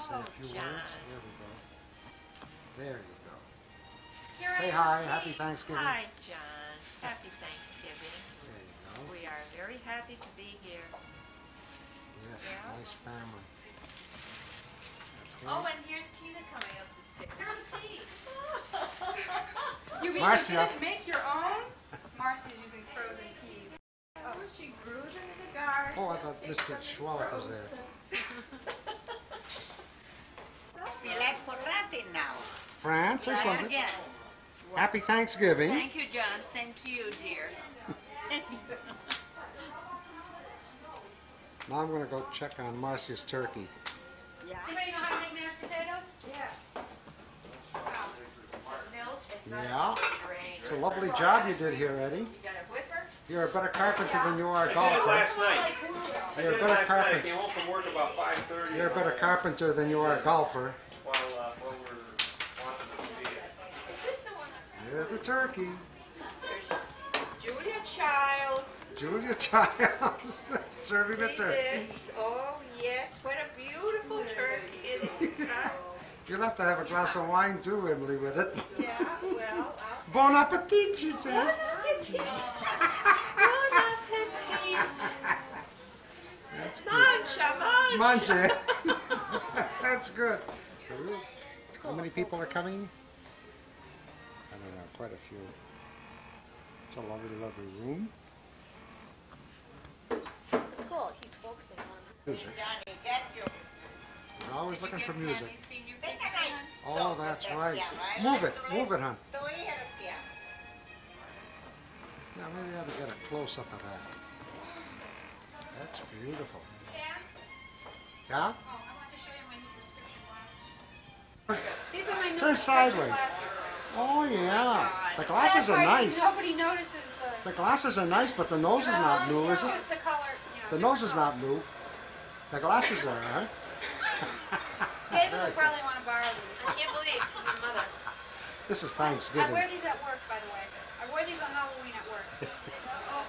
say a few John. words. There we go. There you go. Say hi. Happy Thanksgiving. Hi, John. Happy Thanksgiving. There you go. We are very happy to be here. Yes, Yeah. nice family. Okay. Oh, and here's Tina coming up the stairs. Here are the peas. You mean Marcia. you didn't make your own? Marcia's using frozen peas. Oh, she grew them in the garden. Oh, I thought Mr. Schwallow was there. We like Corrati now. Fran, say Try it something. again. Happy Thanksgiving. Thank you, John. Same to you, dear. Now I'm going to go check on Marcia's turkey. Anybody know how to make mashed potatoes? Yeah. It's a lovely job you did here, Eddie. You got a whipper? You're a better carpenter than you are a I did it golfer. last night. I You're did a it better last night. I carpenter. came home from work about 5:30. You're a better carpenter than you are a golfer. While we're watching the TV. Is this the one? There's the turkey. There's Julia Childs. Julia Childs serving the See turkey. this? Oh, yes. What a beautiful turkey it is, huh? You'll have to have a glass of wine too, Emily, with it. Yeah, well, Bon appetit, she says. Bon appetit. Bon appetit. That's good. Mancha, mancha. Manche. That's good. How many people are coming? I don't know, quite a few. It's a lovely, lovely room. It's cool. It keeps focusing on Music. Johnny, get you. We're always looking for music. Have you seen your picture, hon? Oh, that's right. Move it, hon. Yeah, maybe I ought to get a close-up of that. That's beautiful. Yeah? I want to show you my new prescription glasses. These are my new Turn prescription sideways. glasses. Oh, yeah. The glasses Sad are part is nice. Nobody notices The glasses are nice, but the nose is not new, is it? Just the color, The nose is not new. The glasses are, huh? David will probably want to borrow these. I can't believe she's my mother. This is I Thanksgiving. wear these at work, by the way. I wear these on Halloween at work.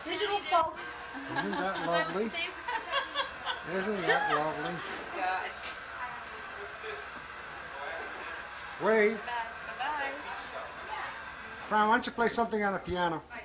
Digital folk. Isn't that lovely? Isn't that lovely? God. Wait, Bye-bye. Fran, why don't you play something on the piano? I